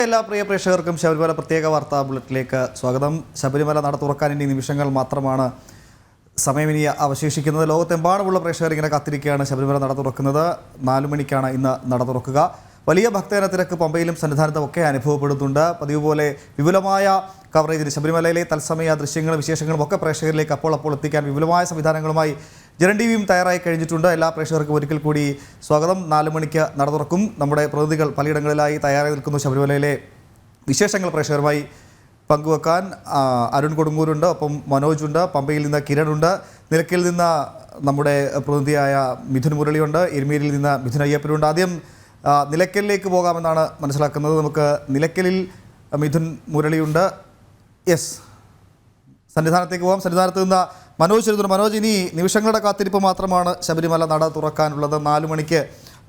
എല്ലാ പ്രിയ പ്രേക്ഷകർക്കും ശബരിമല പ്രത്യേക വാർത്താ ബുള്ളറ്റിലേക്ക് സ്വാഗതം. ശബരിമല നട തുറക്കാൻ ഇനി നിമിഷങ്ങൾ മാത്രമാണ് സമയം ഇനി അവശേഷിക്കുന്നത്. ലോകത്തെമ്പാടുമുള്ള പ്രേക്ഷകർ ഇങ്ങനെ കാത്തിരിക്കുകയാണ്. ശബരിമല നട തുറക്കുന്നത് 4 മണിക്കാണ് ഇന്ന് നട തുറക്കുക. വലിയ ഭക്തജന തിരക്ക് പമ്പയിലും സന്നിധാനത്തും ഒക്കെ അനുഭവപ്പെടുന്നുണ്ട്. പതിവ് പോലെ വിപുലമായ കവറേജിന് ശബരിമലയിലെ തത്സമയ ദൃശ്യങ്ങളും വിശേഷങ്ങളും ഒക്കെ പ്രേക്ഷകരിലേക്ക് അപ്പോൾ എത്തിക്കാൻ വിപുലമായ സംവിധാനങ്ങളുമായി ജനൻ ടിവിയും തയ്യാറായി കഴിഞ്ഞിട്ടുണ്ട്. എല്ലാ പ്രേക്ഷകർക്കും ഒരിക്കൽ കൂടി സ്വാഗതം. 4 മണിക്ക് നട തുറക്കും. നമ്മുടെ പ്രതിനിധികൾ പലയിടങ്ങളിലായി തയ്യാറായി നിൽക്കുന്നു. ശബരിമലയിലെ വിശേഷങ്ങൾ പ്രേക്ഷകരുമായി പങ്കുവെക്കാൻ അരുൺ കൊടുങ്ങൂരുണ്ട്, ഒപ്പം മനോജുണ്ട്, പമ്പയിൽ നിന്ന് കിരണുണ്ട്, നിലയ്ക്കലിൽ നിന്ന് നമ്മുടെ പ്രതിനിധിയായ മിഥുൻ മുരളിയുണ്ട്, എരുമേലിയിൽ നിന്ന് മിഥുൻ അയ്യപ്പനുണ്ട്. ആദ്യം നിലയ്ക്കലിലേക്ക് പോകാമെന്നാണ് മനസ്സിലാക്കുന്നത്. നമുക്ക് നിലയ്ക്കലിൽ മിഥുൻ മുരളിയുണ്ട്. യെസ്, സന്നിധാനത്തേക്ക് പോകാം. സന്നിധാനത്ത് നിന്ന് മനോജ് ചെറുതുണ്ട്. മനോജ്, ഇനി നിമിഷങ്ങളുടെ കാത്തിരിപ്പ് മാത്രമാണ് ശബരിമല നട തുറക്കാനുള്ളത്. 4 മണിക്ക്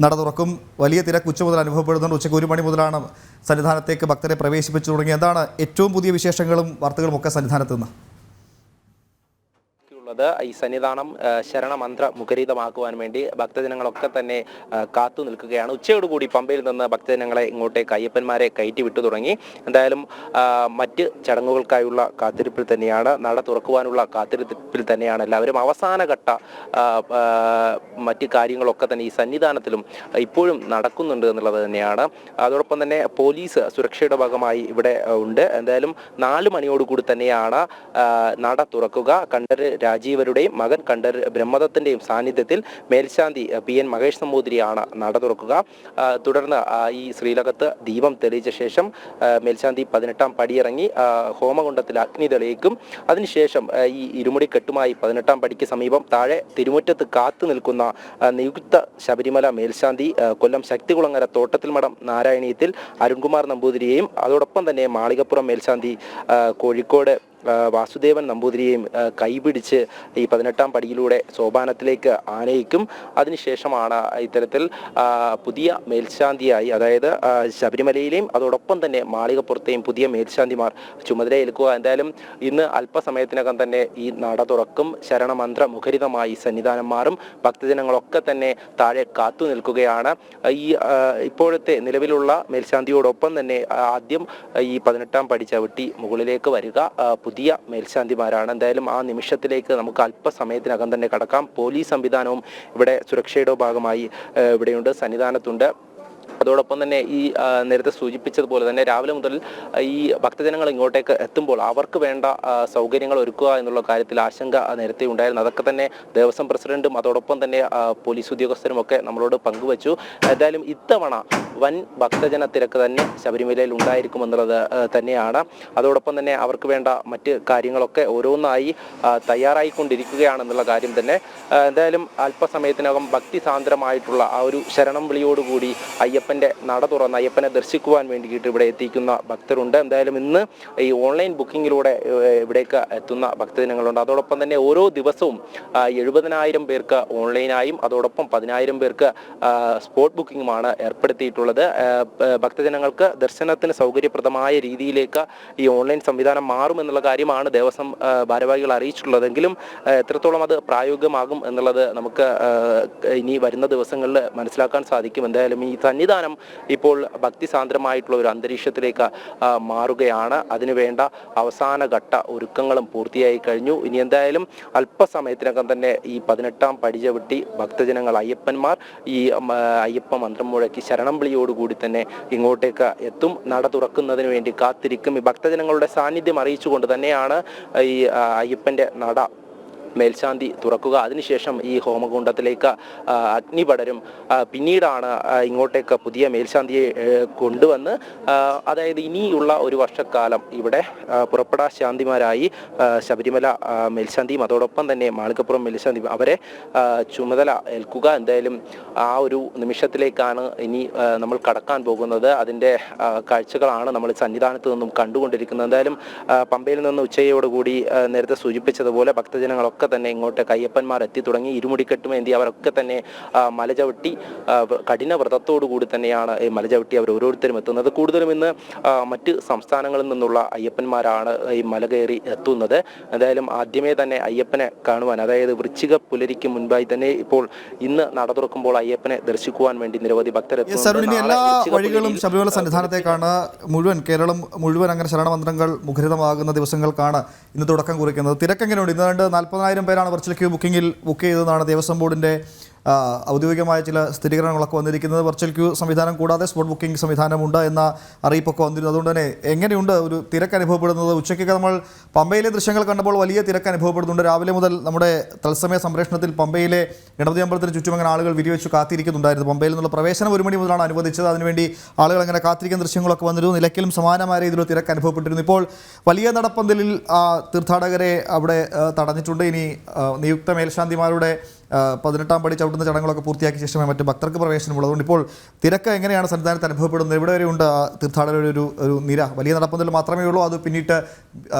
നട തുറക്കും. വലിയ തിരക്ക് ഉച്ച മുതൽ അനുഭവപ്പെടുന്നുണ്ട്. ഉച്ചയ്ക്ക് 1 മണി മുതലാണ് സന്നിധാനത്തേക്ക് ഭക്തരെ പ്രവേശിപ്പിച്ചു തുടങ്ങി. എന്താണ് ഏറ്റവും പുതിയ വിശേഷങ്ങളും വാർത്തകളും ഒക്കെ സന്നിധാനത്ത് നിന്ന്? ഈ സന്നിധാനം ശരണമന്ത്ര മുഖരിതമാക്കുവാൻ വേണ്ടി ഭക്തജനങ്ങളൊക്കെ തന്നെ കാത്തു നിൽക്കുകയാണ്. ഉച്ചയോടുകൂടി പമ്പയിൽ നിന്ന് ഭക്തജനങ്ങളെ ഇങ്ങോട്ടേക്ക് അയ്യപ്പന്മാരെ കയറ്റി വിട്ടു തുടങ്ങി. എന്തായാലും മറ്റ് ചടങ്ങുകൾക്കായുള്ള കാത്തിരിപ്പിൽ തന്നെയാണ്, നട തുറക്കുവാനുള്ള കാത്തിരിപ്പിൽ തന്നെയാണ് എല്ലാവരും. അവസാനഘട്ട മറ്റ് കാര്യങ്ങളൊക്കെ തന്നെ ഈ സന്നിധാനത്തിലും ഇപ്പോഴും നടക്കുന്നുണ്ട് എന്നുള്ളത് തന്നെയാണ്. അതോടൊപ്പം തന്നെ പോലീസ് സുരക്ഷയുടെ ഭാഗമായി ഇവിടെ ഉണ്ട്. എന്തായാലും 4 മണിയോടുകൂടി തന്നെയാണ് നട തുറക്കുക. കണ്ഠര് രാജീവരുടെയും മകൻ കണ്ഠര് ബ്രഹ്മദത്തിന്റെയും സാന്നിധ്യത്തിൽ മേൽശാന്തി PN മഹേഷ് നമ്പൂതിരിയാണ് നട തുറക്കുക. തുടർന്ന് ഈ ശ്രീലകത്ത് ദീപം തെളിയിച്ച ശേഷം മേൽശാന്തി 18ാം പടിയിറങ്ങി ഹോമകുണ്ഡത്തിൽ അഗ്നി തെളിയിക്കും. അതിനുശേഷം ഈ ഇരുമുടിക്കെട്ടുമായി 18ാം പടിക്ക് സമീപം താഴെ തിരുമുറ്റത്ത് കാത്തു നിൽക്കുന്ന നിയുക്ത ശബരിമല മേൽശാന്തി കൊല്ലം ശക്തികുളങ്ങര തോട്ടത്തിൽ മഠം നാരായണീയത്തിൽ അരുൺകുമാർ നമ്പൂതിരിയെയും അതോടൊപ്പം തന്നെ മാളികപ്പുറം മേൽശാന്തി കോഴിക്കോട് വാസുദേവൻ നമ്പൂതിരിയെയും കൈപിടിച്ച് ഈ 18ാം പടിയിലൂടെ സോപാനത്തിലേക്ക് ആനയിക്കും. അതിനുശേഷമാണ് ഇത്തരത്തിൽ പുതിയ മേൽശാന്തിയായി, അതായത് ശബരിമലയിലെയും അതോടൊപ്പം തന്നെ മാളികപ്പുറത്തെയും പുതിയ മേൽശാന്തിമാർ ചുമതലയേൽക്കുക. എന്തായാലും ഇന്ന് അല്പസമയത്തിനകം തന്നെ ഈ നട തുറക്കും. ശരണമന്ത്ര മുഖരിതമായി സന്നിധാനം മാറും. ഭക്തജനങ്ങളൊക്കെ തന്നെ താഴെ കാത്തു നിൽക്കുകയാണ്. ഈ ഇപ്പോഴത്തെ നിലവിലുള്ള മേൽശാന്തിയോടൊപ്പം തന്നെ ആദ്യം ഈ 18ാം പടി ചവിട്ടി മുകളിലേക്ക് വരിക പുതിയ മേൽശാന്തിമാരാണ്. എന്തായാലും ആ നിമിഷത്തിലേക്ക് നമുക്ക് അല്പസമയത്തിനകം തന്നെ കടക്കാം. പോലീസ് സംവിധാനവും ഇവിടെ സുരക്ഷയുടെ ഭാഗമായി ഇവിടെയുണ്ട്, സന്നിധാനത്തുണ്ട്. അതോടൊപ്പം തന്നെ ഈ നേരത്തെ സൂചിപ്പിച്ചതുപോലെ തന്നെ രാവിലെ മുതൽ ഈ ഭക്തജനങ്ങൾ ഇങ്ങോട്ടേക്ക് എത്തുമ്പോൾ അവർക്ക് വേണ്ട സൗകര്യങ്ങൾ ഒരുക്കുക എന്നുള്ള കാര്യത്തിൽ ആശങ്ക നേരത്തെ ഉണ്ടായിരുന്നു. അതൊക്കെ തന്നെ ദേവസ്വം പ്രസിഡന്റും അതോടൊപ്പം തന്നെ പോലീസ് ഉദ്യോഗസ്ഥരും ഒക്കെ നമ്മളോട് പങ്കുവച്ചു. എന്തായാലും ഇത്തവണ വൻ ഭക്തജന തിരക്ക് തന്നെ ശബരിമലയിൽ ഉണ്ടായിരിക്കുമെന്നുള്ളത് തന്നെയാണ്. അതോടൊപ്പം തന്നെ അവർക്ക് വേണ്ട മറ്റ് കാര്യങ്ങളൊക്കെ ഓരോന്നായി തയ്യാറായിക്കൊണ്ടിരിക്കുകയാണെന്നുള്ള കാര്യം തന്നെ. എന്തായാലും അല്പസമയത്തിനകം ഭക്തിസാന്ദ്രമായിട്ടുള്ള ആ ഒരു ശരണം വിളിയോടുകൂടി അയ്യപ്പൻ്റെ നട തുറന്ന് അയ്യപ്പനെ ദർശിക്കുവാൻ വേണ്ടിയിട്ട് ഇവിടെ എത്തിക്കുന്ന ഭക്തരുണ്ട്. എന്തായാലും ഇന്ന് ഈ ഓൺലൈൻ ബുക്കിങ്ങിലൂടെ ഇവിടേക്ക് എത്തുന്ന ഭക്തജനങ്ങളുണ്ട്. അതോടൊപ്പം തന്നെ ഓരോ ദിവസവും 70,000 പേർക്ക് ഓൺലൈനായും അതോടൊപ്പം 10,000 പേർക്ക് സ്പോട്ട് ബുക്കിങ്ങുമാണ് ഏർപ്പെടുത്തിയിട്ടുള്ളത്. ഭക്തജനങ്ങൾക്ക് ദർശനത്തിന് സൗകര്യപ്രദമായ രീതിയിലേക്ക് ഈ ഓൺലൈൻ സംവിധാനം മാറുമെന്നുള്ള കാര്യമാണ് ദേവസ്വം ഭാരവാഹികൾ അറിയിച്ചിട്ടുള്ളതെങ്കിലും എത്രത്തോളം അത് പ്രായോഗികമാകും എന്നുള്ളത് നമുക്ക് ഇനി വരുന്ന ദിവസങ്ങളിൽ മനസ്സിലാക്കാൻ സാധിക്കും. എന്തായാലും ഈ സന്നിധാനം ഇപ്പോൾ ഭക്തിസാന്ദ്രമായിട്ടുള്ള ഒരു അന്തരീക്ഷത്തിലേക്ക് മാറുകയാണ്. അതിനുവേണ്ട അവസാന ഘട്ട ഒരുക്കങ്ങളും പൂർത്തിയായി കഴിഞ്ഞു. ഇനി എന്തായാലും അല്പസമയത്തിനകം തന്നെ ഈ 18ാം പടി ചവിട്ടി ഭക്തജനങ്ങൾ അയ്യപ്പന്മാർ ഈ അയ്യപ്പ മന്ത്രം മുഴക്കി ശരണം വിളിയോടുകൂടി തന്നെ ഇങ്ങോട്ടേക്ക് എത്തും. നട തുറക്കുന്നതിന് വേണ്ടി കാത്തിരിക്കും. ഈ ഭക്തജനങ്ങളുടെ സാന്നിധ്യം അറിയിച്ചുകൊണ്ട് തന്നെയാണ് ഈ അയ്യപ്പൻ്റെ നട മേൽശാന്തി തുറക്കുക. അതിനുശേഷം ഈ ഹോമകുണ്ഡത്തിലേക്ക് അഗ്നി പടരും. പിന്നീടാണ് ഇങ്ങോട്ടേക്ക് പുതിയ മേൽശാന്തിയെ കൊണ്ടുവന്ന്, അതായത് ഇനിയുള്ള ഒരു വർഷക്കാലം ഇവിടെ പുറപ്പെടാ ശാന്തിമാരായി ശബരിമല മേൽശാന്തിയും അതോടൊപ്പം തന്നെ മാളികപ്പുറം മേൽശാന്തി അവരെ ചുമതല ഏൽക്കുക. എന്തായാലും ആ ഒരു നിമിഷത്തിലേക്കാണ് ഇനി നമ്മൾ കടക്കാൻ പോകുന്നത്. അതിൻ്റെ കാഴ്ചകളാണ് നമ്മൾ സന്നിധാനത്ത് നിന്നും കണ്ടുകൊണ്ടിരിക്കുന്നത്. എന്തായാലും പമ്പയിൽ നിന്ന് ഉച്ചയോടുകൂടി നേരത്തെ സൂചിപ്പിച്ചതുപോലെ ഭക്തജനങ്ങളൊക്കെ ഒക്കെ തന്നെ ഇങ്ങോട്ടേക്ക് അയ്യപ്പന്മാർ എത്തി തുടങ്ങി. ഇരുമുടിക്കെട്ടുമേന്തി അവരൊക്കെ തന്നെ മലചവിട്ടി കഠിന വ്രതത്തോടു കൂടി തന്നെയാണ് ഈ മലചവിട്ടി അവർ ഓരോരുത്തരും എത്തുന്നത്. കൂടുതലും ഇന്ന് മറ്റ് സംസ്ഥാനങ്ങളിൽ നിന്നുള്ള അയ്യപ്പന്മാരാണ് ഈ മല കയറി എത്തുന്നത്. എന്തായാലും ആദ്യമേ തന്നെ അയ്യപ്പനെ കാണുവാൻ, അതായത് വൃശ്ചിക പുലരിക്ക് മുൻപായി തന്നെ ഇപ്പോൾ ഇന്ന് നട തുറക്കുമ്പോൾ അയ്യപ്പനെ ദർശിക്കുവാൻ വേണ്ടി നിരവധി ഭക്തർ എത്തുന്നുണ്ട്. എല്ലാ വഴികളും ശബരിമല സന്നിധാനത്തേക്കാണ്. കേരളം മുഴുവൻ അങ്ങനെ ശരണമന്ത്രങ്ങൾ മുഖരിതമാകുന്ന ദിവസങ്ങൾക്കാണ് ഇന്ന് തുടക്കം കുറിക്കുന്നത്. തിരക്കെങ്ങനെയുണ്ട്? ഇന്ന് 40,000 പേരാണ് വെർച്വൽ ക്യൂ ബുക്ക് ചെയ്തതെന്നാണ് ദേവസ്വം ബോർഡിൻ്റെ ഔദ്യോഗികമായ ചില സ്ഥിരീകരണങ്ങളൊക്കെ വന്നിരിക്കുന്നത്. വെർച്വൽ ക്യൂ സംവിധാനം കൂടാതെ സ്പോട്ട് ബുക്കിംഗ് സംവിധാനമുണ്ട് എന്ന അറിയിപ്പൊക്കെ വന്നിരുന്നു. അതുകൊണ്ട് തന്നെ എങ്ങനെയുണ്ട് ഒരു തിരക്ക് അനുഭവപ്പെടുന്നത്? ഉച്ചയ്ക്കൊക്കെ നമ്മൾ പമ്പയിലെ ദൃശ്യങ്ങൾ കണ്ടപ്പോൾ വലിയ തിരക്ക് അനുഭവപ്പെടുന്നുണ്ട്. രാവിലെ മുതൽ നമ്മുടെ തത്സമയ സംപ്രേഷണത്തിൽ പമ്പയിലെ ഗണപതി അമ്പലത്തിന് ചുറ്റും അങ്ങനെ ആളുകൾ വിരിവെച്ച് കാത്തിരിക്കുന്നുണ്ടായിരുന്നു. പമ്പയിൽ നിന്നുള്ള പ്രവേശനം 1 മണി മുതലാണ് അനുവദിച്ചത്. അതിനുവേണ്ടി ആളുകൾ അങ്ങനെ കാത്തിരിക്കുന്ന ദൃശ്യങ്ങളൊക്കെ വന്നിരുന്നു. നിലയ്ക്കലും സമാനമായ രീതിയിലുള്ള തിരക്ക് അനുഭവപ്പെട്ടിരുന്നു. ഇപ്പോൾ വലിയ നടപ്പന്തലിൽ തീർത്ഥാടകരെ അവിടെ തടഞ്ഞിട്ടുണ്ട്. ഇനി നിയുക്ത മേൽശാന്തിമാരുടെ 18ാം പടി ചവിട്ടുന്ന ചടങ്ങുകളൊക്കെ പൂർത്തിയാക്കിയ ശേഷമേ മറ്റ് ഭക്തർക്ക് പ്രവേശനമുള്ളതുകൊണ്ട് ഇപ്പോൾ തിരക്ക് എങ്ങനെയാണ് സന്നിധാനത്ത് അനുഭവപ്പെടുന്നത്? എവിടെ വരെയുണ്ട് തീർത്ഥാടകരുടെ ഒരു നിര? വലിയ നടപ്പന്തൽ മാത്രമേ ഉള്ളൂ? അത് പിന്നീട്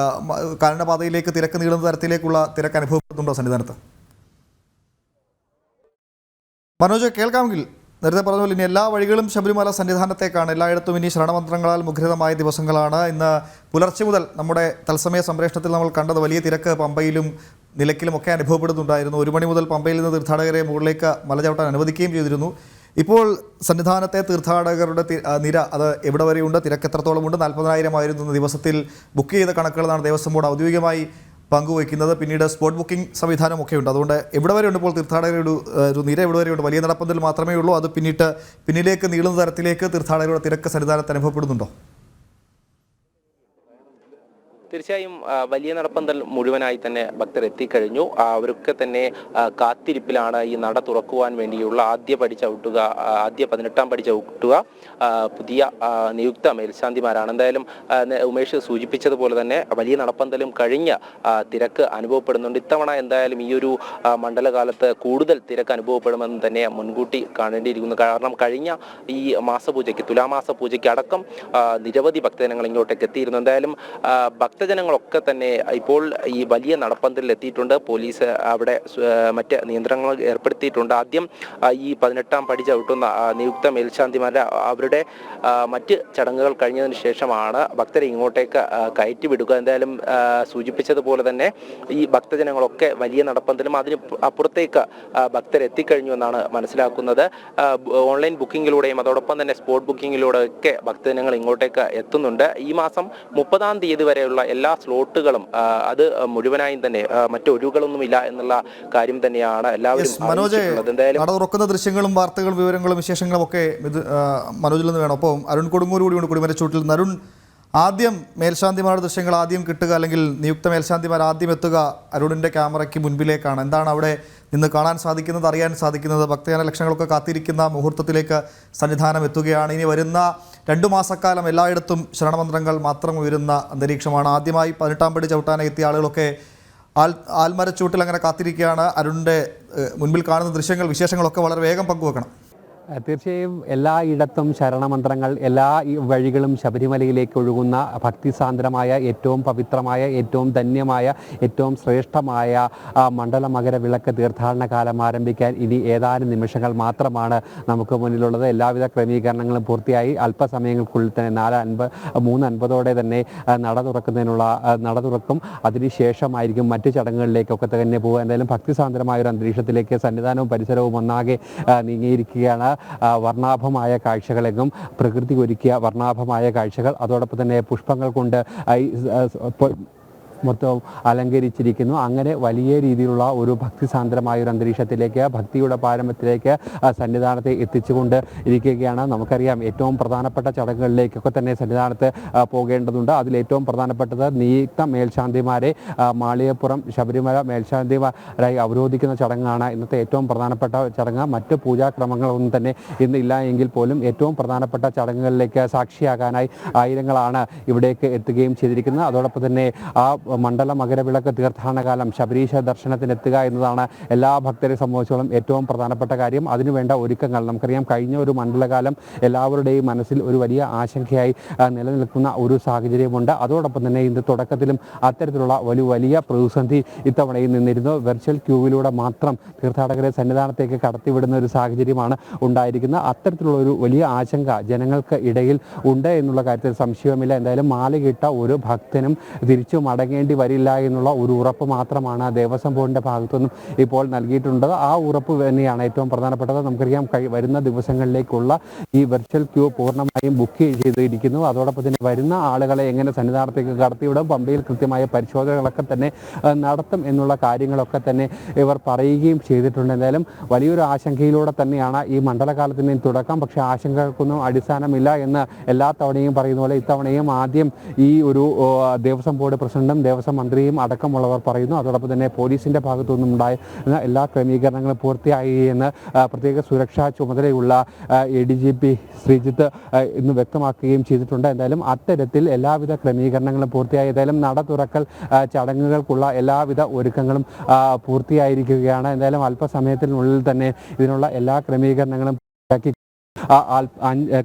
കാനനപാതയിലേക്ക് തിരക്ക് നീളുന്ന തരത്തിലേക്കുള്ള തിരക്ക് അനുഭവപ്പെടുന്നുണ്ടോ സന്നിധാനത്ത്? മനോജ്, കേൾക്കാമെങ്കിൽ നേരത്തെ പറഞ്ഞ പോലെ ഇനി എല്ലാ വഴികളും ശബരിമല സന്നിധാനത്തേക്കാണ്. എല്ലായിടത്തും ഇനി ശരണമന്ത്രങ്ങളാൽ മുഖരിതമായ ദിവസങ്ങളാണ്. ഇന്ന് പുലർച്ചെ മുതൽ നമ്മുടെ തത്സമയ സംപ്രേഷണത്തിൽ നമ്മൾ കണ്ടത് വലിയ തിരക്ക് പമ്പയിലും നിലയ്ക്കലും ഒക്കെ അനുഭവപ്പെടുന്നുണ്ടായിരുന്നു. 1 മണി മുതൽ പമ്പയിൽ നിന്ന് തീർത്ഥാടകരെ മുകളിലേക്ക് മല ചവിട്ടാൻ അനുവദിക്കുകയും ചെയ്തിരുന്നു. ഇപ്പോൾ സന്നിധാനത്തെ തീർത്ഥാടകരുടെ നിര അത് എവിടെ വരെയുണ്ട്? തിരക്ക് എത്രത്തോളമുണ്ട്? 40,000 ആയിരുന്നു ദിവസത്തിൽ ബുക്ക് ചെയ്ത കണക്കുകളാണ് ദേവസ്വം ബോർഡ് ഔദ്യോഗികമായി പങ്കുവയ്ക്കുന്നത്. പിന്നീട് സ്പോട്ട് ബുക്കിംഗ് സംവിധാനമൊക്കെ ഉണ്ട്. അതുകൊണ്ട് എവിടെ വരെയുണ്ട് ഇപ്പോൾ തീർത്ഥാടകരുടെ ഒരു നിര? എവിടെ വരെയുണ്ട്? വലിയ നടപ്പന്തൽ മാത്രമേ ഉള്ളൂ? അത് പിന്നിലേക്ക് നീളുന്ന തരത്തിലേക്ക് തീർത്ഥാടകരുടെ തിരക്ക് സന്നിധാനത്ത് അനുഭവപ്പെടുന്നുണ്ടോ? തീർച്ചയായും വലിയ നടപ്പന്തൽ മുഴുവനായി തന്നെ ഭക്തർ എത്തിക്കഴിഞ്ഞു. അവരൊക്കെ തന്നെ കാത്തിരിപ്പിലാണ്. ഈ നട തുറക്കുവാൻ വേണ്ടിയുള്ള ആദ്യ 18ാം പടി ചവിട്ടുക പുതിയ നിയുക്ത മേൽശാന്തിമാരാണ്. എന്തായാലും ഉമേഷ് സൂചിപ്പിച്ചതുപോലെ തന്നെ വലിയ നടപ്പന്തലും കഴിഞ്ഞ തിരക്ക് അനുഭവപ്പെടുന്നുണ്ട്. ഇത്തവണ എന്തായാലും ഈ ഒരു മണ്ഡലകാലത്ത് കൂടുതൽ തിരക്ക് അനുഭവപ്പെടുമെന്ന് തന്നെ മുൻകൂട്ടി കാണേണ്ടിയിരിക്കുന്നു. കാരണം കഴിഞ്ഞ ഈ മാസപൂജയ്ക്ക്, തുലാമാസ പൂജയ്ക്ക് അടക്കം നിരവധി ഭക്തജനങ്ങൾ ഇങ്ങോട്ടേക്ക് എത്തിയിരുന്നു. എന്തായാലും ഭക്തജനങ്ങളൊക്കെ തന്നെ ഇപ്പോൾ ഈ വലിയ നടപ്പന്തലിൽ എത്തിയിട്ടുണ്ട്. പോലീസ് അവിടെ മറ്റ് നിയന്ത്രണങ്ങൾ ഏർപ്പെടുത്തിയിട്ടുണ്ട്. ആദ്യം ഈ 18ാം പടി ചവിട്ടുന്ന നിയുക്ത മേൽശാന്തിമാരുടെ അവരുടെ മറ്റ് ചടങ്ങുകൾ കഴിഞ്ഞതിന് ശേഷമാണ് ഭക്തരെ ഇങ്ങോട്ടേക്ക് കയറ്റിവിടുക. എന്തായാലും സൂചിപ്പിച്ചതുപോലെ തന്നെ ഈ ഭക്തജനങ്ങളൊക്കെ വലിയ നടപ്പന്തലും അതിന് അപ്പുറത്തേക്ക് ഭക്തരെത്തിക്കഴിഞ്ഞു എന്നാണ് മനസ്സിലാക്കുന്നത്. ഓൺലൈൻ ബുക്കിങ്ങിലൂടെയും അതോടൊപ്പം തന്നെ സ്പോട്ട് ബുക്കിങ്ങിലൂടെയൊക്കെ ഭക്തജനങ്ങൾ ഇങ്ങോട്ടേക്ക് എത്തുന്നുണ്ട്. ഈ മാസം 30ാം തീയതി വരെയുള്ള എല്ലാ സ്ലോട്ടുകളും അത് മുഴുവനായും തന്നെ മറ്റൊഴിവുകളൊന്നുമില്ല എന്നുള്ള കാര്യം തന്നെയാണ് എല്ലാവരും അറിയിച്ചിട്ടുള്ളത്. എന്തായാലും നട തുറക്കുന്ന ദൃശ്യങ്ങളും വാർത്തകളും വിവരങ്ങളും വിശേഷങ്ങളും ഒക്കെ മനോജിൽ നിന്ന് വേണം. അപ്പോൾ അരുൺ കൊടുങ്ങൂർ കൂടിയുണ്ട് കുടിമരച്ചൂട്ടിൽ. അരുൺ, ആദ്യം മേൽശാന്തിമാരുടെ ദൃശ്യങ്ങൾ ആദ്യം കിട്ടുക, അല്ലെങ്കിൽ നിയുക്ത മേൽശാന്തിമാർ ആദ്യം എത്തുക അരുണിൻ്റെ ക്യാമറയ്ക്ക് മുൻപിലേക്കാണ്. എന്താണ് അവിടെ നിന്ന് കാണാൻ സാധിക്കുന്നത്, അറിയാൻ സാധിക്കുന്നത്? ഭക്തജന ലക്ഷങ്ങളൊക്കെ കാത്തിരിക്കുന്ന മുഹൂർത്തത്തിലേക്ക് സന്നിധാനം എത്തുകയാണ്. ഇനി വരുന്ന 2 മാസക്കാലം എല്ലായിടത്തും ശരണമന്ത്രങ്ങൾ മാത്രം ഉയരുന്ന അന്തരീക്ഷമാണ്. ആദ്യമായി 18ാം പടി ചവിട്ടാനായി എത്തിയ ആളുകളൊക്കെ ആൽമരച്ചൂട്ടിൽ അങ്ങനെ കാത്തിരിക്കുകയാണ്. അരുണിൻ്റെ മുൻപിൽ കാണുന്ന ദൃശ്യങ്ങൾ, വിശേഷങ്ങളൊക്കെ വളരെ വേഗം പങ്കുവെക്കണം. തീർച്ചയായും എല്ലായിടത്തും ശരണമന്ത്രങ്ങൾ, എല്ലാ വഴികളും ശബരിമലയിലേക്ക് ഒഴുകുന്ന ഭക്തിസാന്ദ്രമായ, ഏറ്റവും പവിത്രമായ, ഏറ്റവും ധന്യമായ, ഏറ്റവും ശ്രേഷ്ഠമായ മണ്ഡല മകര വിളക്ക് തീർത്ഥാടന കാലം ആരംഭിക്കാൻ ഇനി ഏതാനും നിമിഷങ്ങൾ മാത്രമാണ് നമുക്ക് മുന്നിലുള്ളത്. എല്ലാവിധ ക്രമീകരണങ്ങളും പൂർത്തിയായി. അല്പസമയങ്ങൾക്കുള്ളിൽ തന്നെ 3:50 തന്നെ നട തുറക്കും. അതിനുശേഷമായിരിക്കും മറ്റു ചടങ്ങുകളിലേക്കൊക്കെ തന്നെ പോകുക. എന്തായാലും ഭക്തിസാന്ദ്രമായ ഒരു അന്തരീക്ഷത്തിലേക്ക് സന്നിധാനവും പരിസരവും ഒന്നാകെ നീങ്ങിയിരിക്കുകയാണ്. വർണ്ണാഭമായ കാഴ്ചകളെങ്ങും പ്രകൃതി ഒരുക്കിയ വർണ്ണാഭമായ കാഴ്ചകൾ, അതോടൊപ്പം തന്നെ പുഷ്പങ്ങൾ കൊണ്ട് മൊത്തം അലങ്കരിച്ചിരിക്കുന്നു. അങ്ങനെ വലിയ രീതിയിലുള്ള ഒരു ഭക്തിസാന്ദ്രമായ ഒരു അന്തരീക്ഷത്തിലേക്ക്, ഭക്തിയുടെ പാരമ്പര്യത്തിലേക്ക് സന്നിധാനത്തെ എത്തിച്ചുകൊണ്ട് ഇരിക്കുകയാണ്. നമുക്കറിയാം ഏറ്റവും പ്രധാനപ്പെട്ട ചടങ്ങുകളിലേക്കൊക്കെ തന്നെ സന്നിധാനത്ത് പോകേണ്ടതുണ്ട്. അതിലേറ്റവും പ്രധാനപ്പെട്ടത് നിയുക്ത മേൽശാന്തിമാരെ മാളികപ്പുറം ശബരിമല മേൽശാന്തിമാരായി അവരോധിക്കുന്ന ചടങ്ങാണ് ഇന്നത്തെ ഏറ്റവും പ്രധാനപ്പെട്ട ചടങ്ങ്. മറ്റ് പൂജാക്രമങ്ങളൊന്നും തന്നെ ഇന്നില്ല എങ്കിൽ പോലും ഏറ്റവും പ്രധാനപ്പെട്ട ചടങ്ങുകളിലേക്ക് സാക്ഷിയാകാനായി ആയിരങ്ങളാണ് ഇവിടേക്ക് എത്തുകയും ചെയ്തിരിക്കുന്നത്. അതോടൊപ്പം തന്നെ ആ മണ്ഡല മകരവിളക്ക് തീർത്ഥാടനകാലം ശബരീശ ദർശനത്തിനെത്തുക എന്നതാണ് എല്ലാ ഭക്തരെ സംബന്ധിച്ചോളം ഏറ്റവും പ്രധാനപ്പെട്ട കാര്യം. അതിനുവേണ്ട ഒരുക്കങ്ങൾ നമുക്കറിയാം. കഴിഞ്ഞ ഒരു മണ്ഡലകാലം എല്ലാവരുടെയും മനസ്സിൽ ഒരു വലിയ ആശങ്കയായി നിലനിൽക്കുന്ന ഒരു സാഹചര്യമുണ്ട്. അതോടൊപ്പം തന്നെ ഇന്ന് തുടക്കത്തിലും അത്തരത്തിലുള്ള വലിയ പ്രതിസന്ധി ഇത്തവണയിൽ നിന്നിരുന്നു. വെർച്വൽ ക്യൂവിലൂടെ മാത്രം തീർത്ഥാടകരെ സന്നിധാനത്തേക്ക് കടത്തിവിടുന്ന ഒരു സാഹചര്യമാണ് ഉണ്ടായിരിക്കുന്നത്. അത്തരത്തിലുള്ള ഒരു വലിയ ആശങ്ക ജനങ്ങൾക്ക് ഇടയിൽ ഉണ്ട് എന്നുള്ള കാര്യത്തിൽ സംശയമില്ല. എന്തായാലും മാലയിട്ട ഒരു ഭക്തനും തിരിച്ചു മടങ്ങേണ്ടി വരില്ല എന്നുള്ള ഒരു ഉറപ്പ് മാത്രമാണ് ദേവസ്വം ബോർഡിൻ്റെ ഭാഗത്തുനിന്നും ഇപ്പോൾ നൽകിയിട്ടുണ്ട്. ആ ഉറപ്പ് തന്നെയാണ് ഏറ്റവും പ്രധാനപ്പെട്ടത്. നമുക്കറിയാം വരുന്ന ദിവസങ്ങളിലേക്കുള്ള ഈ വെർച്വൽ ക്യൂ പൂർണ്ണമായും ബുക്ക് ചെയ്തിരിക്കുന്നു. അതോടൊപ്പം തന്നെ വരുന്ന ആളുകളെ എങ്ങനെ സന്നിധാനത്തേക്ക് കടത്തിവിടും, പമ്പയിൽ കൃത്യമായ പരിശോധനകളൊക്കെ തന്നെ നടത്തും എന്നുള്ള കാര്യങ്ങളൊക്കെ തന്നെ ഇവർ പറയുകയും ചെയ്തിട്ടുണ്ട്. എന്തായാലും വലിയൊരു ആശങ്കയിലൂടെ തന്നെയാണ് ഈ മണ്ഡലകാലത്തിൻ്റെ തുടക്കം. പക്ഷേ ആശങ്കകൾക്കൊന്നും അടിസ്ഥാനമില്ല എന്ന് എല്ലാ തവണയും പറയുന്ന പോലെ ഇത്തവണയും ആദ്യം ഈ ഒരു ദേവസ്വം ബോർഡ് പ്രസിഡന്റും ദേവസ്വം മന്ത്രിയും അടക്കമുള്ളവർ പറയുന്നു. അതോടൊപ്പം തന്നെ പോലീസിൻ്റെ ഭാഗത്തുനിന്നും ഉണ്ടായ എല്ലാ ക്രമീകരണങ്ങളും പൂർത്തിയായി എന്ന് പ്രത്യേക സുരക്ഷാ ചുമതലയുള്ള ADGP ശ്രീജിത്ത് ഇന്ന് വ്യക്തമാക്കുകയും ചെയ്തിട്ടുണ്ട്. എന്തായാലും അത്തരത്തിൽ എല്ലാവിധ ക്രമീകരണങ്ങളും പൂർത്തിയായി. ഏതായാലും നട തുറക്കൽ ചടങ്ങുകൾക്കുള്ള എല്ലാവിധ ഒരുക്കങ്ങളും പൂർത്തിയായിരിക്കുകയാണ്. എന്തായാലും അല്പസമയത്തിനുള്ളിൽ തന്നെ ഇതിനുള്ള എല്ലാ ക്രമീകരണങ്ങളും പൂർത്തിയാക്കി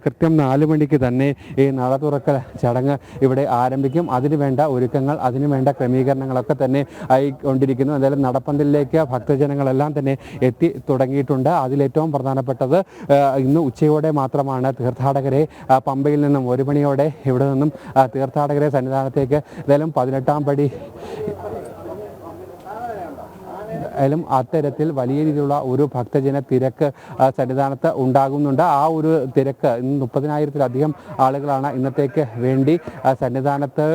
കൃത്യം 4 മണിക്ക് തന്നെ ഈ നട തുറക്കൽ ചടങ്ങ് ഇവിടെ ആരംഭിക്കും. അതിനു വേണ്ട ഒരുക്കങ്ങൾ, അതിനു വേണ്ട ക്രമീകരണങ്ങളൊക്കെ തന്നെ ആയിക്കൊണ്ടിരിക്കുന്നു. എന്തായാലും നടപ്പന്തലിലേക്ക് ഭക്തജനങ്ങളെല്ലാം തന്നെ എത്തി തുടങ്ങിയിട്ടുണ്ട്. അതിലേറ്റവും പ്രധാനപ്പെട്ടത് ഇന്ന് ഉച്ചയോടെ മാത്രമാണ് തീർത്ഥാടകരെ പമ്പയിൽ നിന്നും 1 മണിയോടെ ഇവിടെ നിന്നും തീർത്ഥാടകരെ സന്നിധാനത്തേക്ക് എന്തായാലും 18-ാം പടി ും അത്തരത്തിൽ വലിയ രീതിയിലുള്ള ഒരു ഭക്തജന തിരക്ക് സന്നിധാനത്ത് ഉണ്ടാകുന്നുണ്ട്. ആ ഒരു തിരക്ക് ഇന്ന് 30,000-ത്തിലധികം ആളുകളാണ് ഇന്നത്തേക്ക് വേണ്ടി സന്നിധാനത്ത്.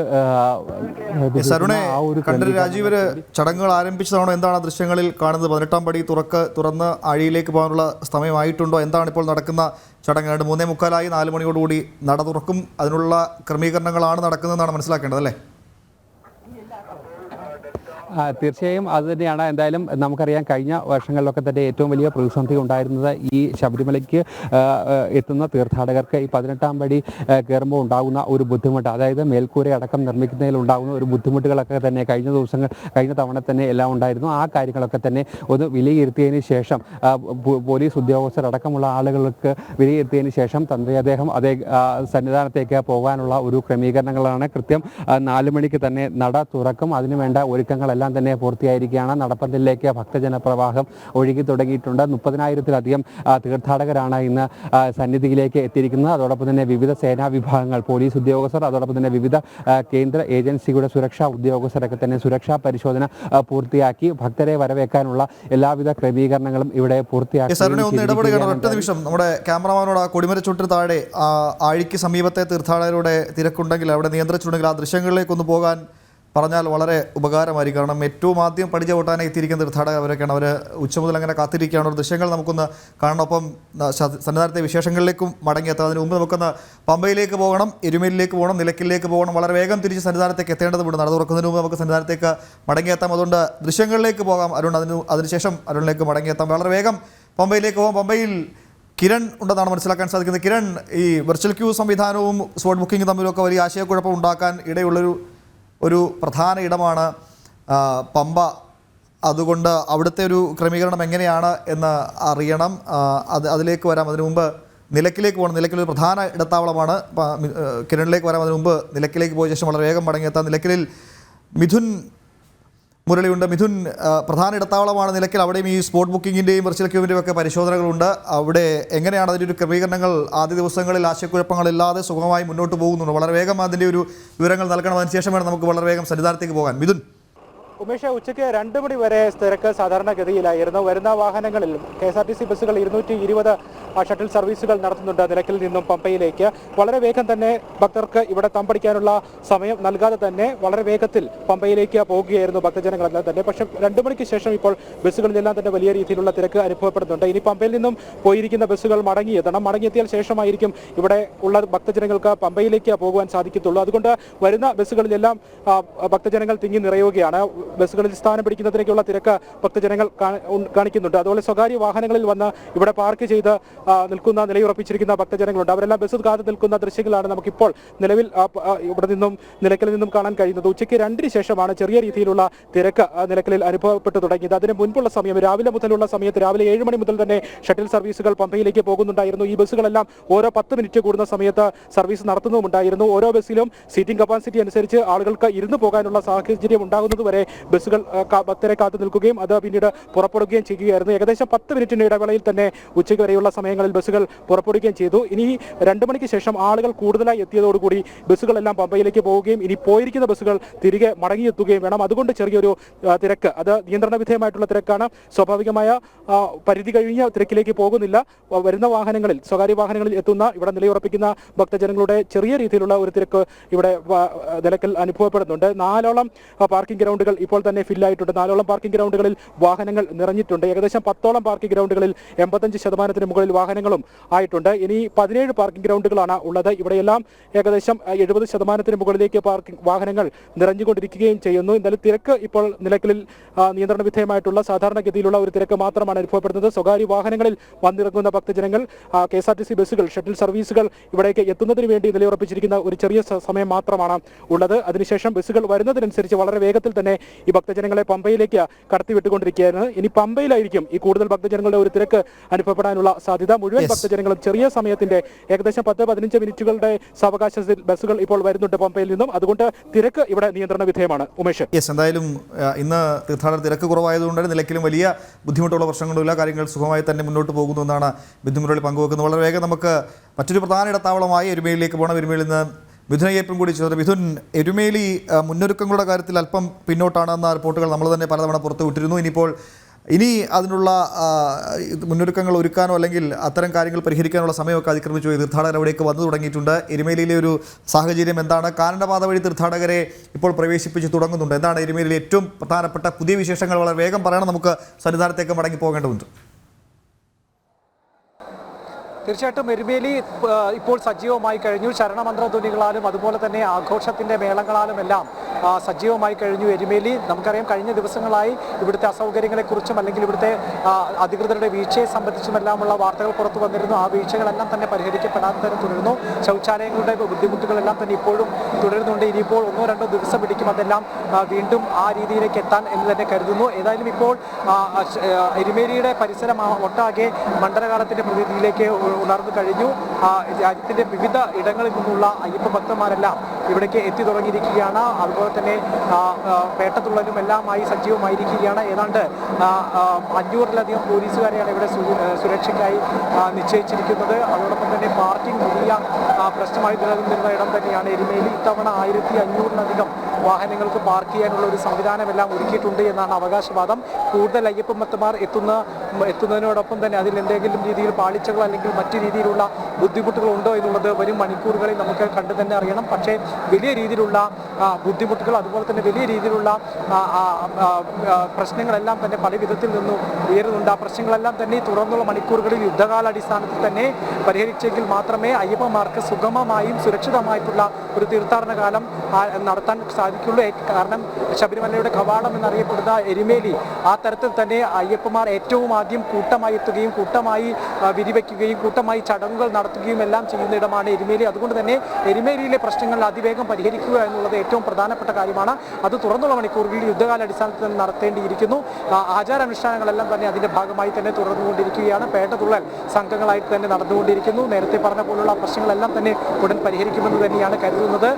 രാജീവര് ചടങ്ങുകൾ ആരംഭിച്ചതാണോ? എന്താണ് ദൃശ്യങ്ങളിൽ കാണുന്നത്? 18-ാം പടി തുറന്ന് ആഴിയിലേക്ക് പോകാനുള്ള സമയമായിട്ടുണ്ടോ? എന്താണ് ഇപ്പോൾ നടക്കുന്ന ചടങ്ങ്? 3:45 4 മണിയോടുകൂടി നട തുറക്കും. അതിനുള്ള ക്രമീകരണങ്ങളാണ് നടക്കുന്നതെന്നാണ് മനസ്സിലാക്കേണ്ടത് അല്ലേ? തീർച്ചയായും അത് തന്നെയാണ്. എന്തായാലും നമുക്കറിയാം കഴിഞ്ഞ വർഷങ്ങളിലൊക്കെ തന്നെ ഏറ്റവും വലിയ പ്രതിസന്ധി ഉണ്ടായിരുന്നത് ഈ ശബരിമലയ്ക്ക് എത്തുന്ന തീർത്ഥാടകർക്ക് ഈ 18-ാം പടി കയറുമ്പോൾ ഉണ്ടാകുന്ന ഒരു ബുദ്ധിമുട്ട്, അതായത് മേൽക്കൂര അടക്കം നിർമ്മിക്കുന്നതിൽ ഉണ്ടാകുന്ന ഒരു ബുദ്ധിമുട്ടുകളൊക്കെ തന്നെ കഴിഞ്ഞ തവണ തന്നെ എല്ലാം ഉണ്ടായിരുന്നു. ആ കാര്യങ്ങളൊക്കെ തന്നെ ഒന്ന് വിലയിരുത്തിയതിന് ശേഷം പോലീസ് ഉദ്യോഗസ്ഥർ അടക്കമുള്ള ആളുകൾക്ക് വിലയിരുത്തിയതിന് ശേഷം തന്ത്രി അദ്ദേഹം സന്നിധാനത്തേക്ക് പോകാനുള്ള ഒരു ക്രമീകരണങ്ങളാണ്. കൃത്യം 4 മണിക്ക് തന്നെ നട തുറക്കും. അതിനുവേണ്ട ഒരുക്കങ്ങളെല്ലാം തന്നെ പൂർത്തിയായിരിക്കുകയാണ്. നടപ്പന്തലിലേക്ക് ഭക്തജനപ്രവാഹം ഒഴുകി തുടങ്ങിയിട്ടുണ്ട്. 30,000-ത്തിലധികം തീർത്ഥാടകരാണ് ഇന്ന് സന്നിധിയിലേക്ക് എത്തിയിരിക്കുന്നത്. അതോടൊപ്പം തന്നെ വിവിധ സേനാ വിഭാഗങ്ങൾ, പോലീസ് ഉദ്യോഗസ്ഥർ, അതോടൊപ്പം തന്നെ വിവിധ കേന്ദ്ര ഏജൻസികളുടെ സുരക്ഷാ ഉദ്യോഗസ്ഥരൊക്കെ തന്നെ സുരക്ഷാ പരിശോധന പൂർത്തിയാക്കി ഭക്തരെ വരവേൽക്കാനുള്ള എല്ലാവിധ ക്രമീകരണങ്ങളും ഇവിടെ പൂർത്തിയാക്കി. ഒറ്റ നിമിഷം, നമ്മുടെ ക്യാമറമാനോട് ആ കൊടിമരച്ചുട്ടിന് താഴെ ആഴിക്ക് സമീപത്തെ തീർത്ഥാടകരുടെ തിരക്കുണ്ടെങ്കിൽ അവിടെ നിയന്ത്രിച്ചിട്ടുണ്ടെങ്കിൽ ആ ദൃശ്യങ്ങളിലേക്കൊന്ന് പോകാൻ പറഞ്ഞാൽ വളരെ ഉപകാരമായിരിക്കും. കാരണം ഏറ്റവും ആദ്യം പടി ചവിട്ടാനായി എത്തിയിരിക്കുന്ന തീർത്ഥാടകർ അവരൊക്കെയാണ്. അവർ ഉച്ച മുതൽ അങ്ങനെ കാത്തിരിക്കുകയാണ്. ദൃശ്യങ്ങൾ നമുക്കൊന്ന് കാണണം. ഒപ്പം സന്നിധാനത്തെ വിശേഷങ്ങളിലേക്കും മടങ്ങിയെത്താം. അതിന് മുമ്പ് നമുക്കൊന്ന് പമ്പയിലേക്ക് പോകണം, എരുമേലിയിലേക്ക് പോകണം, നിലയ്ക്കലിലേക്ക് പോകണം. വളരെ വേഗം തിരിച്ച് സന്നിധാനത്തേക്ക് എത്തേണ്ടതുണ്ട്. നട തുറക്കുന്നതിന് മുമ്പ് നമുക്ക് സന്നിധാനത്തേക്ക് മടങ്ങിയെത്താം. അതുകൊണ്ട് ദൃശ്യങ്ങളിലേക്ക് പോകാം അരുൺ. അതിനുശേഷം അരുണിലേക്ക് മടങ്ങിയെത്താം. വളരെ വേഗം പമ്പയിലേക്ക് പോകാം. പമ്പയിൽ കിരൺ ഉണ്ടെന്നാണ് മനസ്സിലാക്കാൻ സാധിക്കുന്നത്. കിരൺ, ഈ വെർച്വൽ ക്യൂ സംവിധാനവും സ്പോട്ട് ബുക്കിംഗ് തമ്മിലൊക്കെ വലിയ ആശയക്കുഴപ്പം ഉണ്ടാക്കാൻ ഒരു പ്രധാന ഇടമാണ് പമ്പ. അതുകൊണ്ട് അവിടുത്തെ ഒരു ക്രമീകരണം എങ്ങനെയാണ് എന്ന് അറിയണം. അതിലേക്ക് വരാം. അതിനു മുമ്പ് നിലയ്ക്കലേക്ക് പോകണം. നിലയ്ക്കൽ ഒരു പ്രധാന ഇടത്താവളമാണ്. കിരണിലേക്ക് വരാം. അതിനു മുമ്പ് നിലയ്ക്കലേക്ക് പോയ ശേഷം വളരെ വേഗം മടങ്ങിയെത്താം. നിലയ്ക്കലിൽ മിഥുൻ മുരളിയുണ്ട്. മിഥുൻ, പ്രധാന ഇടത്താവളമാണ് നിലയ്ക്കൽ. അവിടെയും ഈ സ്പോട്ട് ബുക്കിങ്ങിൻ്റെയും വെർച്വൽ ക്യൂവിൻ്റെയും ഒക്കെ പരിശോധനകളുണ്ട്. അവിടെ എങ്ങനെയാണ് അതിൻ്റെ ഒരു ക്രമീകരണങ്ങൾ? ആദ്യ ദിവസങ്ങളിൽ ആശയക്കുഴപ്പങ്ങളില്ലാതെ സുഗമമായി മുന്നോട്ട് പോകുന്നുണ്ട്. വളരെ വേഗം അതിൻ്റെ ഒരു വിവരങ്ങൾ നൽകണം. അതിനുശേഷം വേണം നമുക്ക് വളരെ വേഗം സന്നിധാനത്തേക്ക് പോകാൻ. മിഥുൻ. ഉമേഷ്, ഉച്ചയ്ക്ക് 2 മണി വരെ തിരക്ക് സാധാരണഗതിയിലായിരുന്നു. വരുന്ന വാഹനങ്ങളിൽ KSRTC ബസ്സുകൾ 220 ഷട്ടിൽ സർവീസുകൾ നടത്തുന്നുണ്ട് നിലയ്ക്കൽ നിന്നും പമ്പയിലേക്ക്. വളരെ വേഗം തന്നെ ഭക്തർക്ക് ഇവിടെ തമ്പടിക്കാനുള്ള സമയം നൽകാതെ തന്നെ വളരെ വേഗത്തിൽ പമ്പയിലേക്ക് പോകുകയായിരുന്നു ഭക്തജനങ്ങളെല്ലാം തന്നെ. പക്ഷേ 2 മണിക്ക് ശേഷം ഇപ്പോൾ ബസ്സുകളിലെല്ലാം തന്നെ വലിയ രീതിയിലുള്ള തിരക്ക് അനുഭവപ്പെടുന്നുണ്ട്. ഇനി പമ്പയിൽ നിന്നും പോയിരിക്കുന്ന ബസ്സുകൾ മടങ്ങിയെത്തിയാൽ ശേഷമായിരിക്കും ഇവിടെ ഉള്ള ഭക്തജനങ്ങൾക്ക് പമ്പയിലേക്ക് പോകുവാൻ സാധിക്കത്തുള്ളൂ. അതുകൊണ്ട് വരുന്ന ബസ്സുകളിലെല്ലാം ഭക്തജനങ്ങൾ തിങ്ങി നിറയുകയാണ്. ബസ്സുകളിൽ സ്ഥാനം പിടിക്കുന്നതിനൊക്കെയുള്ള തിരക്ക് ഭക്തജനങ്ങൾ കാണിക്കുന്നുണ്ട്. അതുപോലെ സ്വകാര്യ വാഹനങ്ങളിൽ വന്ന് ഇവിടെ പാർക്ക് ചെയ്ത് നിൽക്കുന്ന നിലയുറപ്പിച്ചിരിക്കുന്ന ഭക്തജനങ്ങളുണ്ട്. അവരെല്ലാം ബസ് കാത്തു നിൽക്കുന്ന ദൃശ്യങ്ങളാണ് നമുക്കിപ്പോൾ നിലവിൽ ഇവിടെ നിന്നും നിലയ്ക്കലിൽ നിന്നും കാണാൻ കഴിയുന്നത്. ഉച്ചയ്ക്ക് 2-ന് ശേഷമാണ് ചെറിയ രീതിയിലുള്ള തിരക്ക് നിലയ്ക്കലിൽ അനുഭവപ്പെട്ടു തുടങ്ങിയത്. അതിന് മുൻപുള്ള സമയം രാവിലെ മുതലുള്ള സമയത്ത് രാവിലെ 7 മണി മുതൽ തന്നെ ഷട്ടിൽ സർവീസുകൾ പമ്പയിലേക്ക് പോകുന്നുണ്ടായിരുന്നു. ഈ ബസ്സുകളെല്ലാം ഓരോ 10 മിനിറ്റ് കൂടുന്ന സമയത്ത് സർവീസ് നടത്തുന്നുമുണ്ടായിരുന്നു. ഓരോ ബസ്സിലും സീറ്റിംഗ് കപ്പാസിറ്റി അനുസരിച്ച് ആളുകൾക്ക് ഇരുന്ന് പോകാനുള്ള സാഹചര്യം ഉണ്ടാകുന്നതുവരെ ബസ്സുകൾ ഭക്തരെ കാത്തു നിൽക്കുകയും അത് പിന്നീട് പുറപ്പെടുകയും ചെയ്യുകയായിരുന്നു. ഏകദേശം 10 മിനിറ്റിന് ഇടവേളയിൽ തന്നെ ഉച്ചയ്ക്ക് വരെയുള്ള സമയങ്ങളിൽ ബസ്സുകൾ പുറപ്പെടുകയും ചെയ്തു. ഇനി 2 മണിക്ക് ശേഷം ആളുകൾ കൂടുതലായി എത്തിയതോടുകൂടി ബസ്സുകളെല്ലാം പമ്പയിലേക്ക് പോവുകയും ഇനി പോയിരിക്കുന്ന ബസ്സുകൾ തിരികെ മടങ്ങിയെത്തുകയും വേണം. അതുകൊണ്ട് ചെറിയൊരു തിരക്ക്, അത് നിയന്ത്രണ വിധേയമായിട്ടുള്ള തിരക്കാണ്. സ്വാഭാവികമായ പരിധി കഴിഞ്ഞ തിരക്കിലേക്ക് പോകുന്നില്ല. വരുന്ന വാഹനങ്ങളിൽ, സ്വകാര്യ വാഹനങ്ങളിൽ എത്തുന്ന ഇവിടെ നിലയുറപ്പിക്കുന്ന ഭക്തജനങ്ങളുടെ ചെറിയ രീതിയിലുള്ള ഒരു തിരക്ക് ഇവിടെ നിലയ്ക്കൽ അനുഭവപ്പെടുന്നുണ്ട്. 4ഓളം പാർക്കിംഗ് ഗ്രൗണ്ടുകൾ ഇപ്പോൾ തന്നെ ഫില്ലായിട്ടുണ്ട്. 4ഓളം പാർക്കിംഗ് ഗ്രൗണ്ടുകളിൽ വാഹനങ്ങൾ നിറഞ്ഞിട്ടുണ്ട്. ഏകദേശം 10ഓളം പാർക്കിംഗ് ഗ്രൗണ്ടുകളിൽ 85% മുകളിൽ വാഹനങ്ങളും ആയിട്ടുണ്ട്. ഇനി 17 പാർക്കിംഗ് ഗ്രൗണ്ടുകളാണ് ഉള്ളത്. ഇവിടെയെല്ലാം ഏകദേശം 70% മുകളിലേക്ക് പാർക്കിംഗ് വാഹനങ്ങൾ നിറഞ്ഞുകൊണ്ടിരിക്കുകയും ചെയ്യുന്നു. എന്നാലും തിരക്ക് ഇപ്പോൾ നിലയ്ക്കലിൽ നിയന്ത്രണ വിധേയമായിട്ടുള്ള സാധാരണഗതിയിലുള്ള ഒരു തിരക്ക് മാത്രമാണ് അനുഭവപ്പെടുന്നത്. സ്വകാര്യ വാഹനങ്ങളിൽ വന്നിറങ്ങുന്ന ഭക്തജനങ്ങൾ, KSRTC ബസ്സുകൾ, ഷട്ടിൽ സർവീസുകൾ ഇവിടേക്ക് എത്തുന്നതിന് വേണ്ടി നിലയുറപ്പിച്ചിരിക്കുന്ന ഒരു ചെറിയ സമയം മാത്രമാണ് ഉള്ളത്. അതിനുശേഷം ബസ്സുകൾ വരുന്നതിനനുസരിച്ച് വളരെ വേഗത്തിൽ തന്നെ ഈ ഭക്തജനങ്ങളെ പമ്പയിലേക്ക് കടത്തിവിട്ടുകൊണ്ടിരിക്കുകയാണ്. ഇനി പമ്പയിലായിരിക്കും ഈ കൂടുതൽ ഭക്തജനങ്ങളുടെ ഒരു തിരക്ക് അനുഭവപ്പെടാനുള്ള സാധ്യത. മുഴുവൻ ഭക്തജനങ്ങളും ചെറിയ സമയത്തിന്റെ ഏകദേശം 10-15 മിനിറ്റുകളുടെ സാവകാശത്തിൽ ബസ്സുകൾ ഇപ്പോൾ വരുന്നുണ്ട് പമ്പയിൽ നിന്നും. അതുകൊണ്ട് തിരക്ക് ഇവിടെ നിയന്ത്രണ വിധേയമാണ്. ഉമേഷ്, എന്തായാലും ഇന്ന് തീർത്ഥാടന തിരക്ക് കുറവായതുകൊണ്ട് നിലയ്ക്കലും വലിയ ബുദ്ധിമുട്ടുള്ള പ്രശ്നങ്ങളില്ല, കാര്യങ്ങൾ സുഖമായി തന്നെ മുന്നോട്ട് പോകുന്നു എന്നാണ് ബിന്ദുമുരളി പങ്കുവെക്കുന്നത്. വളരെ വേഗം നമുക്ക് മറ്റൊരു പ്രധാന ഇടത്താവളമായി എരുമേലിയിലേക്ക് പോകണം. എരുമേലിയിൽ നിന്ന് മിഥുൻ അയ്യപ്പൻ കൂടി ചെയ്തത്. മിഥുൻ, എരുമേലി മുന്നൊരുക്കങ്ങളുടെ കാര്യത്തിൽ അല്പം പിന്നോട്ടാണെന്ന റിപ്പോർട്ടുകൾ നമ്മൾ തന്നെ പലതവണ പുറത്തു വിട്ടിരുന്നു. ഇനി അതിനുള്ള മുന്നൊരുക്കങ്ങൾ ഒരുക്കാനോ അല്ലെങ്കിൽ അത്തരം കാര്യങ്ങൾ പരിഹരിക്കാനുള്ള സമയമൊക്കെ അതിക്രമിച്ചു പോയി. തീർത്ഥാടകർ അവിടേക്ക് വന്നു തുടങ്ങിയിട്ടുണ്ട്. എരുമേലിയിലെ ഒരു സാഹചര്യം എന്താണ്? കാനനപാത വഴി തീർത്ഥാടകരെ ഇപ്പോൾ പ്രവേശിപ്പിച്ച് തുടങ്ങുന്നുണ്ട്. എന്താണ് എരുമേലിയിലെ ഏറ്റവും പ്രധാനപ്പെട്ട പുതിയ വിശേഷങ്ങൾ? വളരെ വേഗം പറയണം, നമുക്ക് സന്നിധാനത്തേക്ക് മടങ്ങി പോകേണ്ടതുണ്ട്. തീർച്ചയായിട്ടും എരുമേലി ഇപ്പോൾ സജീവമായി കഴിഞ്ഞു. ശരണമന്ത്രധ്വനികളാലും അതുപോലെ തന്നെ ആഘോഷത്തിൻ്റെ മേളങ്ങളാലും എല്ലാം സജീവമായി കഴിഞ്ഞു എരുമേലി. നമുക്കറിയാം, കഴിഞ്ഞ ദിവസങ്ങളായി ഇവിടുത്തെ അസൗകര്യങ്ങളെക്കുറിച്ചും അല്ലെങ്കിൽ ഇവിടുത്തെ അധികൃതരുടെ വീഴ്ചയെ സംബന്ധിച്ചുമെല്ലാമുള്ള വാർത്തകൾ പുറത്തു വന്നിരുന്നു. ആ വീഴ്ചകളെല്ലാം തന്നെ പരിഹരിക്കപ്പെടാതെ തന്നെ തുടരുന്നു. ശൗചാലയങ്ങളുടെ ബുദ്ധിമുട്ടുകളെല്ലാം തന്നെ ഇപ്പോഴും തുടരുന്നുണ്ട്. ഇനിയിപ്പോൾ 1-2 ദിവസം പിടിക്കും അതെല്ലാം വീണ്ടും ആ രീതിയിലേക്ക് എത്താൻ എന്ന് തന്നെ കരുതുന്നു. ഏതായാലും ഇപ്പോൾ എരുമേലിയുടെ പരിസരം ഒട്ടാകെ മണ്ഡലകാലത്തിൻ്റെ പ്രതീതിയിലേക്ക് ഉണർന്നു കഴിഞ്ഞു. രാജ്യത്തിൻ്റെ വിവിധ ഇടങ്ങളിൽ നിന്നുള്ള അയ്യപ്പ ഭക്തന്മാരെല്ലാം ഇവിടേക്ക് എത്തി തുടങ്ങിയിരിക്കുകയാണ്. അതുപോലെ തന്നെ പേട്ടത്തുള്ളലും എല്ലാമായി സജീവമായിരിക്കുകയാണ്. ഏതാണ്ട് 500-ലധികം പോലീസുകാരെയാണ് ഇവിടെ സുരക്ഷയ്ക്കായി നിശ്ചയിച്ചിരിക്കുന്നത്. അതോടൊപ്പം തന്നെ പാർക്കിംഗ് വലിയ പ്രശ്നമായി നിലനിന്നിരുന്ന ഇടം തന്നെയാണ് എരുമേലി. ഇത്തവണ 1500-ലധികം വാഹനങ്ങൾക്ക് പാർക്ക് ചെയ്യാനുള്ള ഒരു സംവിധാനമെല്ലാം ഒരുക്കിയിട്ടുണ്ട് എന്നാണ് അവകാശവാദം. കൂടുതൽ അയ്യപ്പ ഭക്തന്മാർ എത്തുന്നതിനോടൊപ്പം തന്നെ അതിൽ എന്തെങ്കിലും രീതിയിൽ പാളിച്ചകൾ അല്ലെങ്കിൽ മറ്റു രീതിയിലുള്ള ബുദ്ധിമുട്ടുകൾ ഉണ്ടോ എന്നുള്ളത് വരും മണിക്കൂറുകളിൽ നമുക്ക് കണ്ടു തന്നെ അറിയണം. പക്ഷേ വലിയ രീതിയിലുള്ള ബുദ്ധിമുട്ടുകൾ, അതുപോലെ തന്നെ വലിയ രീതിയിലുള്ള പ്രശ്നങ്ങളെല്ലാം തന്നെ പല വിധത്തിൽ നിന്നും ഉയരുന്നുണ്ട്. ആ പ്രശ്നങ്ങളെല്ലാം തന്നെ തുടർന്നുള്ള മണിക്കൂറുകളിൽ യുദ്ധകാലാടിസ്ഥാനത്തിൽ തന്നെ പരിഹരിച്ചെങ്കിൽ മാത്രമേ അയ്യപ്പന്മാർക്ക് സുഗമമായും സുരക്ഷിതമായിട്ടുള്ള ഒരു തീർത്ഥാടന കാലം നടത്താൻ സാധിക്കുള്ളൂ. കാരണം ശബരിമലയുടെ കവാടം എന്നറിയപ്പെടുന്ന എരുമേലി ആ തരത്തിൽ തന്നെ അയ്യപ്പന്മാർ ഏറ്റവും ആദ്യം കൂട്ടമായി എത്തുകയും കൂട്ടമായി വിരിവെക്കുകയും കൂട്ടമായി ചടങ്ങുകൾ നടത്തുകയും എല്ലാം ചെയ്യുന്ന ഇടമാണ് എരുമേലി. അതുകൊണ്ട് തന്നെ എരുമേലിയിലെ പ്രശ്നങ്ങൾ അതിവേഗം പരിഹരിക്കുക എന്നുള്ളത് ഏറ്റവും പ്രധാനപ്പെട്ട കാര്യമാണ്. അത് തുറന്നുള്ള മണിക്കൂറുകളിൽ യുദ്ധകാലാടിസ്ഥാനത്തിൽ തന്നെ നടത്തേണ്ടിയിരിക്കുന്നു. ആചാരാനുഷ്ഠാനങ്ങളെല്ലാം തന്നെ അതിൻ്റെ ഭാഗമായി തന്നെ തുടർന്നുകൊണ്ടിരിക്കുകയാണ്. പേട്ടതുള്ളൽ സംഘങ്ങളായിട്ട് തന്നെ നടന്നുകൊണ്ടിരിക്കുന്നു. നേരത്തെ പറഞ്ഞ പോലുള്ള പ്രശ്നങ്ങളെല്ലാം തന്നെ ഉടൻ പരിഹരിക്കുമെന്ന് തന്നെയാണ് കരുതുന്നത്.